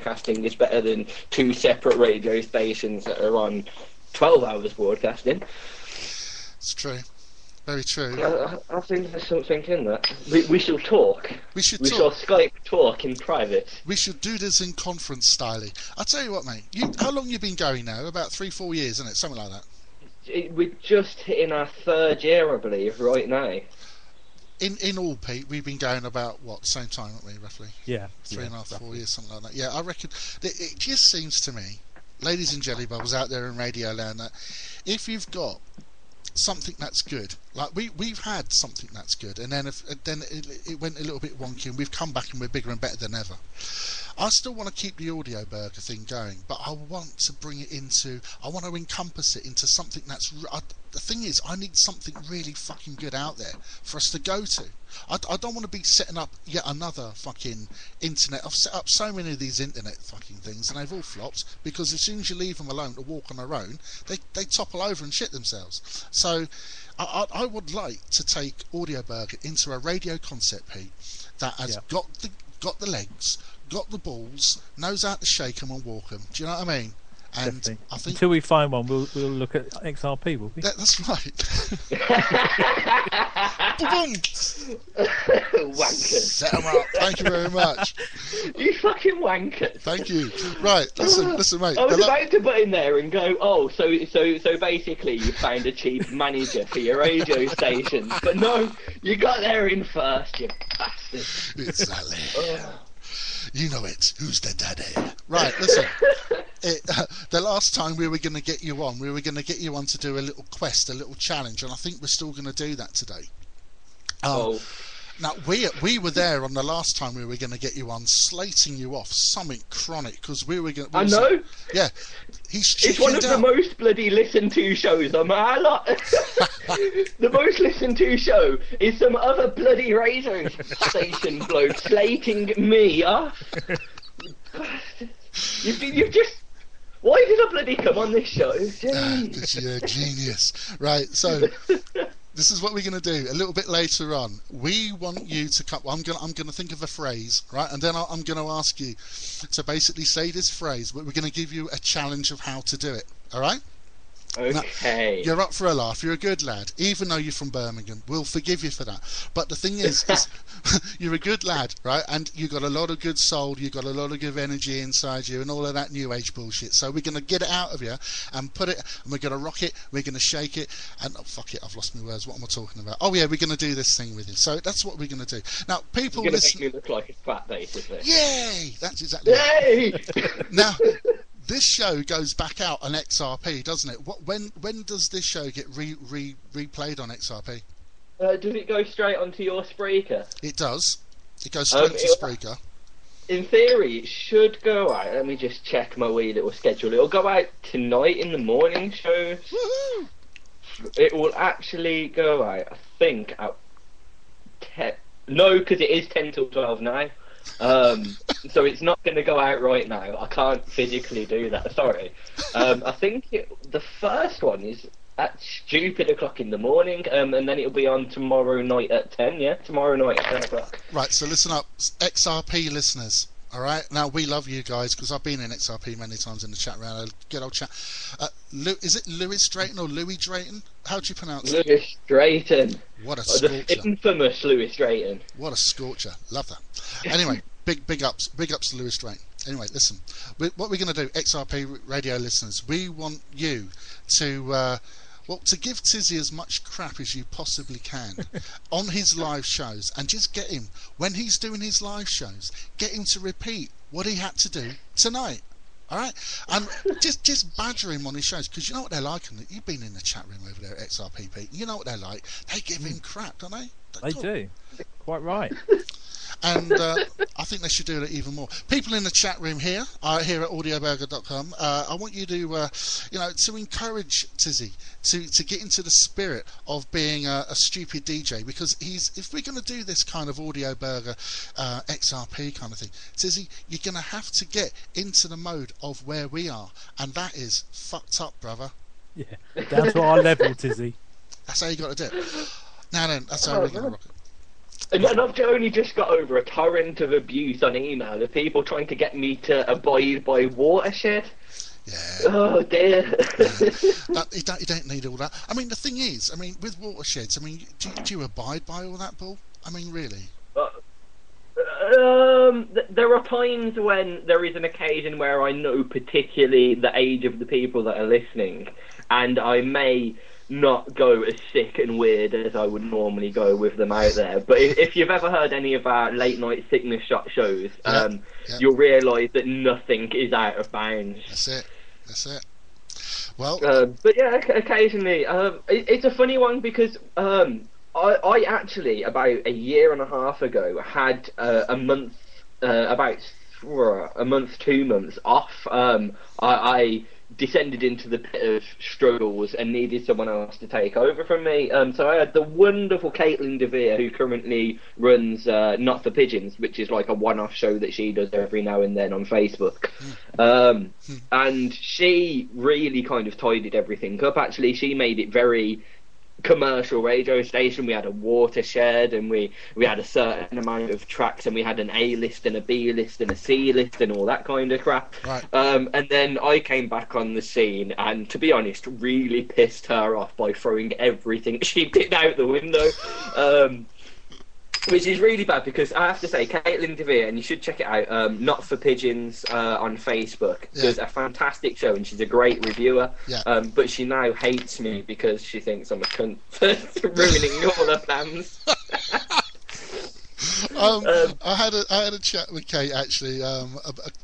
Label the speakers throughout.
Speaker 1: broadcasting is better than 2 separate radio stations that are on 12 hours broadcasting.
Speaker 2: It's true. Very true.
Speaker 1: I think there's something in that. We shall talk. We shall Skype talk in private.
Speaker 2: We should do this in conference style. I'll tell you what, mate. How long you been going now? About 3-4 years, isn't it? Something like that.
Speaker 1: We're just hitting our 3rd year, I believe, right now.
Speaker 2: In all, Pete, we've been going about, what, same time, haven't we, roughly?
Speaker 3: Yeah.
Speaker 2: 3.5, 4 years, something like that. Yeah, I reckon it just seems to me, ladies and jelly bubbles out there in Radio Land, that if you've got something that's good, like we've had something that's good, and then it went a little bit wonky, and we've come back and we're bigger and better than ever. I still want to keep the audio burger thing going, but I want to bring it into, I want to encompass it into something that's, the thing is, I need something really fucking good out there for us to go to. I don't want to be setting up yet another fucking internet. I've set up so many of these internet fucking things, and they've all flopped, because as soon as you leave them alone to walk on their own, they topple over and shit themselves. So I would like to take Audio Burger into a radio concept, Pete, that has got the legs, got the balls, knows how to shake them and walk them. Do you know what I mean? And
Speaker 3: definitely.
Speaker 2: I think
Speaker 3: until we find one, we'll look at XRP, will we?
Speaker 2: That's right. Boom!
Speaker 1: Wanker.
Speaker 2: Set 'em up. Thank you very much.
Speaker 1: You fucking wanker.
Speaker 2: Thank you. Right, listen, mate.
Speaker 1: I was about to butt in there and go, oh, so basically you found a chief manager for your radio station, but no, you got there in first, you bastard.
Speaker 2: Exactly. You know it. Who's the daddy? Right, listen. The last time we were going to get you on, to do a little quest, a little challenge, and I think we're still going to do that today. Now, we were there on the last time we were going to get you on, slating you off something chronic, because we were going to...
Speaker 1: I know.
Speaker 2: Yeah.
Speaker 1: It's one of the most bloody listened to shows on my lot. The most listened to show is some other bloody radio station bloke slating me off. You've just... Why did I bloody come on this show?
Speaker 2: Because you're a genius. Right, so... This is what we're going to do a little bit later on. We want you to come. I'm going to think of a phrase, right? And then I'm going to ask you to basically say this phrase, but we're going to give you a challenge of how to do it. All right?
Speaker 1: Okay.
Speaker 2: Now, you're up for a laugh. You're a good lad, even though you're from Birmingham. We'll forgive you for that. But the thing is you're a good lad, right? And you've got a lot of good soul. You've got a lot of good energy inside you, and all of that new age bullshit. So we're going to get it out of you and put it, and we're going to rock it. We're going to shake it, and oh, fuck it, I've lost my words. What am I talking about? Oh yeah, we're going to do this thing with you. So that's what we're going to do. Now, people,
Speaker 1: you're going to make me look like a fat, basically.
Speaker 2: Yay! That's exactly.
Speaker 1: Yay!
Speaker 2: Right. Now. This show goes back out on XRP, doesn't it? When does this show get replayed on XRP?
Speaker 1: Does it go straight onto your Spreaker?
Speaker 2: It does. It goes straight to Spreaker.
Speaker 1: In theory, it should go out. Let me just check my wee little schedule. It'll go out tonight in the morning shows.
Speaker 2: Woohoo!
Speaker 1: It will actually go out, I think, at 10. No, because it is 10 till 12 now. So it's not going to go out right now. I can't physically do that, sorry. I think the first one is at stupid o'clock in the morning, and then it'll be on tomorrow night at 10, yeah? Tomorrow night at 10 o'clock.
Speaker 2: Right, so listen up, XRP listeners, alright? Now, we love you guys, because I've been in XRP many times in the chat round, a good old chat. Is it Lewis Drayton or Louis Drayton? How do you pronounce it?
Speaker 1: Lewis Drayton.
Speaker 2: What a scorcher.
Speaker 1: The infamous Lewis Drayton.
Speaker 2: What a scorcher. Love that. Anyway, big ups to Lewis Drayton. Anyway, listen, what we're going to do, XRP radio listeners, we want you to... to give Tizzy as much crap as you possibly can on his live shows, and just get him, when he's doing his live shows, get him to repeat what he had to do tonight. Alright? And just badger him on his shows, because you know what they're like. You've been in the chat room over there at XRPP. You know what they're like. They give him crap, don't they?
Speaker 3: They do. Quite right.
Speaker 2: And I think they should do it even more. People in the chat room here at audioburger.com, I want you to, to encourage Tizzy to get into the spirit of being a stupid DJ, because if we're going to do this kind of Audio Burger XRP kind of thing, Tizzy, you're going to have to get into the mode of where we are, and that is fucked up, brother.
Speaker 3: Yeah, down to our level, Tizzy.
Speaker 2: That's how you got to do it. Now then, that's how we're going to rock it.
Speaker 1: And I've only just got over a torrent of abuse on email of people trying to get me to abide by Watershed.
Speaker 2: Yeah.
Speaker 1: Oh dear.
Speaker 2: You don't need all that. I mean, the thing is, I mean, with watersheds, I mean, do you abide by all that, Paul? I mean, really?
Speaker 1: There are times when there is an occasion where I know particularly the age of the people that are listening, and I may not go as sick and weird as I would normally go with them out there. But if you've ever heard any of our late night sickness shot shows, you'll realise that nothing is out of bounds.
Speaker 2: That's it. Well,
Speaker 1: but yeah, occasionally, it's a funny one because I actually about a year and a half ago had a month, about a month, 2 months off. I descended into the pit of struggles and needed someone else to take over from me. So I had the wonderful Caitlin DeVere, who currently runs Not for Pigeons, which is like a one-off show that she does every now and then on Facebook. And she really kind of tidied everything up. Actually, she made it very commercial radio station. We had a watershed, and we had a certain amount of tracks, and we had an A list and a B list and a C list and all that kind of crap.
Speaker 2: Right.
Speaker 1: And then I came back on the scene, and to be honest, really pissed her off by throwing everything she did out the window. Which is really bad, because I have to say, Caitlin DeVere, and you should check it out, Not for Pigeons on Facebook, does a fantastic show, and she's a great reviewer. But she now hates me because she thinks I'm a cunt for ruining all her plans.
Speaker 2: I had a chat with Kate actually.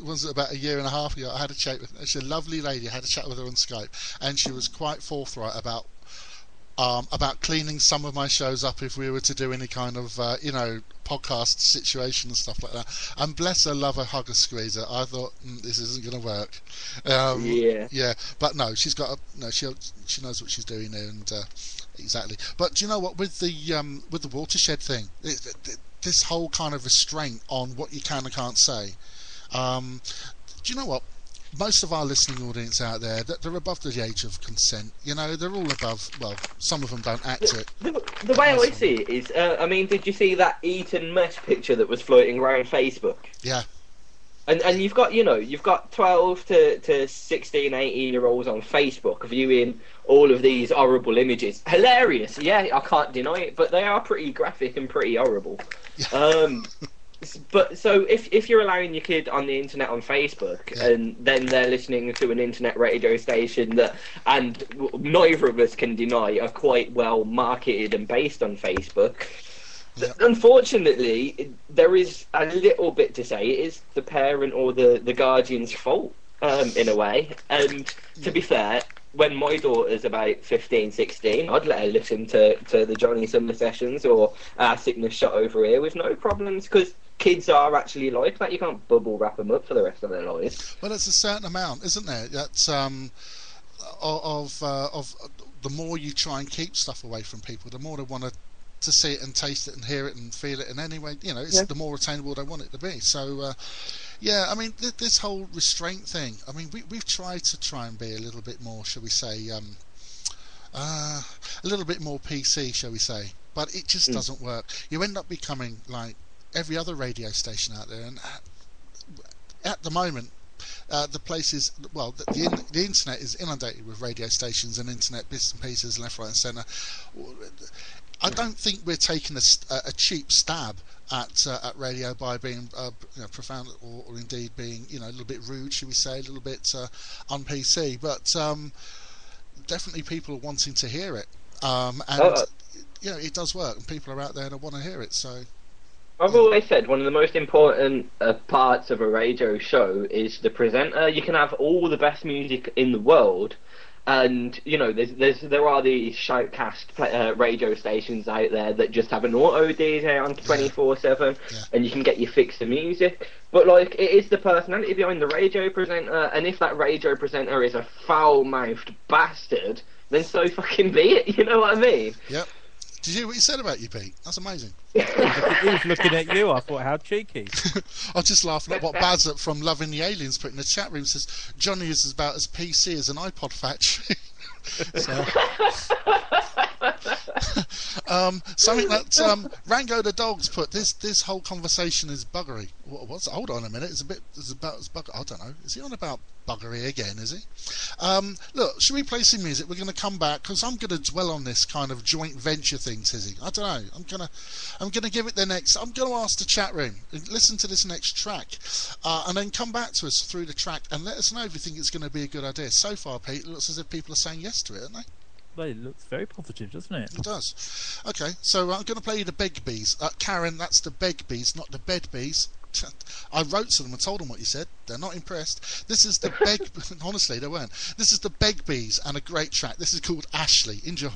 Speaker 2: Was it about a year and a half ago? I had a chat with her. She's a lovely lady. I had a chat with her on Skype, and she was quite forthright about cleaning some of my shows up if we were to do any kind of podcast situation and stuff like that. And bless her, love her, hug her, squeeze her. I thought this isn't going to work. But no, she's got she knows what she's doing there, and exactly. But do you know what, with the watershed thing, this whole kind of restraint on what you can and can't say. Do you know what? Most of our listening audience out there, they're above the age of consent. You know, they're all above. Well, some of them don't act it.
Speaker 1: The way I see it is, I mean, did you see that Eton mess picture that was floating around Facebook?
Speaker 2: Yeah.
Speaker 1: And you've got 12 to 16, 18-year-olds on Facebook viewing all of these horrible images. Hilarious, yeah, I can't deny it, but they are pretty graphic and pretty horrible. But so if you're allowing your kid on the internet on Facebook, and then they're listening to an internet radio station that, and neither of us can deny, are quite well marketed and based on Facebook. Unfortunately, there is a little bit to say. It is the parent or the guardian's fault, in a way. And to be fair, when my daughter's about 15, 16, I'd let her listen to the Johnny Summer Sessions or our Sickness Shot over here with no problems, because kids are actually like that. You can't bubble wrap them up for the rest of their lives.
Speaker 2: Well, there's a certain amount, isn't there? That's of the more you try and keep stuff away from people, the more they want to see it and taste it and hear it and feel it. And anyway, it's the more attainable they want it to be. So, I mean, this whole restraint thing. I mean, we've tried and be a little bit more, shall we say, a little bit more PC, shall we say? But it just doesn't work. You end up becoming like every other radio station out there, and at the moment, the internet is inundated with radio stations and internet bits and pieces left, right, and centre. I don't think we're taking a cheap stab at radio by being profound or indeed being a little bit rude, should we say, a little bit un-PC, but definitely people are wanting to hear it, and it does work, and people are out there that want to hear it. So
Speaker 1: I've always said one of the most important parts of a radio show is the presenter. You can have all the best music in the world, and there are these shoutcast radio stations out there that just have an auto DJ on 24/7, and you can get your fix of music. But like, it is the personality behind the radio presenter, and if that radio presenter is a foul-mouthed bastard, then so fucking be it. You know what I mean?
Speaker 2: Yep. Did you hear what he said about you, Pete? That's amazing.
Speaker 3: He was looking at you. I thought, how cheeky.
Speaker 2: I was just laughing at what Baz from Loving the Aliens put in the chat room. Says Johnny is about as PC as an iPod factory. Something that Rango the Dogs put. This whole conversation is buggery. What's? Hold on a minute. It's about buggery. I don't know. Is he on about buggery again? Is he? Look, should we play some music? We're going to come back because I'm going to dwell on this kind of joint venture thing, Tizzy. I don't know. I'm gonna give it the next. I'm going to ask the chat room. Listen to this next track, and then come back to us through the track and let us know if you think it's going to be a good idea. So far, Pete, it looks as if people are saying yes to it, aren't they?
Speaker 3: Well, it looks very positive, doesn't it?
Speaker 2: It does. Okay, so I'm going to play you the Beg Bees. Karen, that's the Beg Bees, not the Bed Bees. I wrote to them and told them what you said. They're not impressed. This is the Beg... Honestly, they weren't. This is the Beg Bees and a great track. This is called Ashley. Enjoy.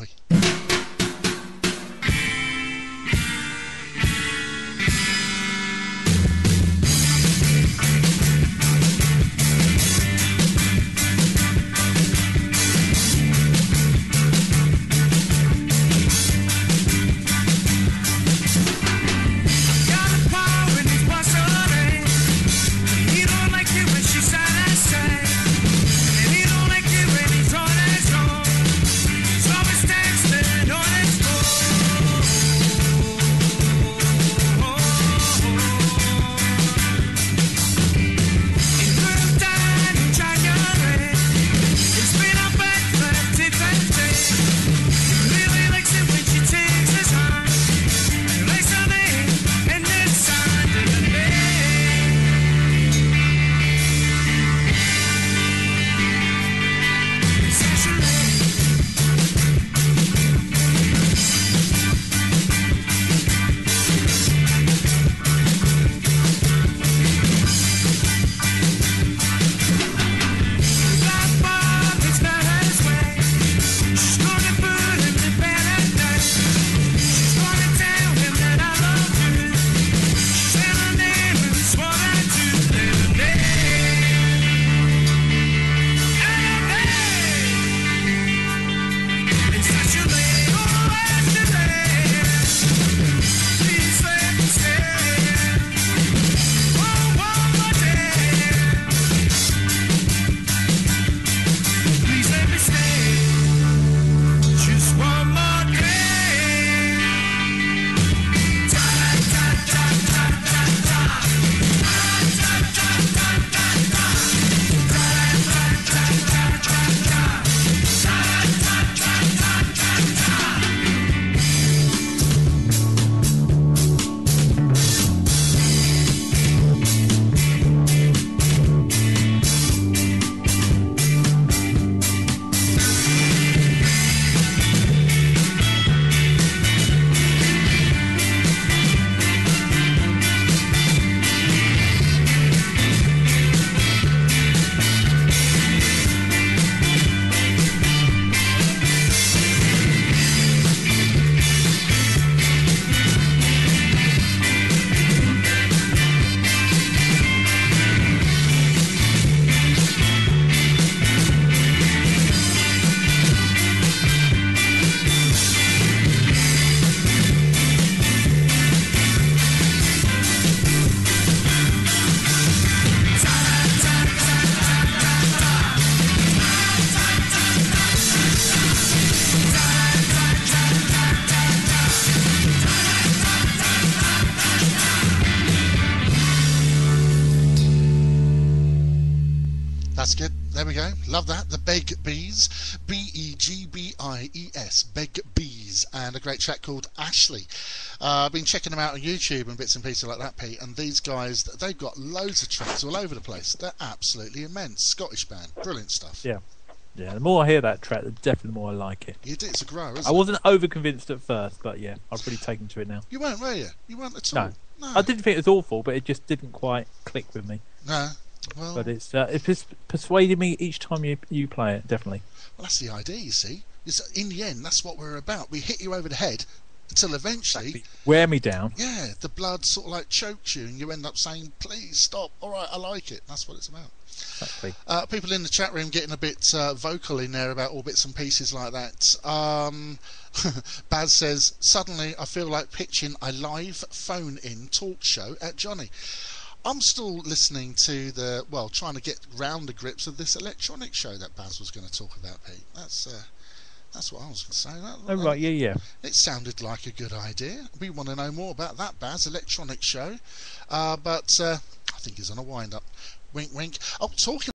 Speaker 2: That's good. There we go. Love that. The Beg Bees. B-E-G-B-I-E-S. Beg Bees. And a great track called Ashley. I've been checking them out on YouTube and bits and pieces like that, Pete. And these guys, they've got loads of tracks all over the place. They're absolutely immense. Scottish band. Brilliant stuff.
Speaker 3: Yeah. Yeah, the more I hear that track, the definitely the more I like it.
Speaker 2: You do. It's a grower, isn't it?
Speaker 3: I wasn't over convinced at first, but yeah, I've really taken to it now.
Speaker 2: You weren't, were you? You weren't at all?
Speaker 3: No. I didn't think it was awful, but it just didn't quite click with me.
Speaker 2: No. Well,
Speaker 3: but it's persuaded me each time you play it, definitely.
Speaker 2: Well, that's the idea, you see. In the end, that's what we're about. We hit you over the head until eventually...
Speaker 3: Exactly. Wear me down.
Speaker 2: Yeah, the blood sort of like chokes you and you end up saying, please stop, alright, I like it. That's what it's about.
Speaker 3: Exactly.
Speaker 2: People in the chat room getting a bit vocal in there about all bits and pieces like that. Baz says, suddenly I feel like pitching a live phone-in talk show at Johnny. I'm still listening to trying to get round the grips of this electronic show that Baz was going to talk about, Pete. That's what I was going to say.
Speaker 3: Oh, right, yeah.
Speaker 2: It sounded like a good idea. We want to know more about that, Baz, electronic show. But I think he's on a wind-up. Wink, wink. Oh, talking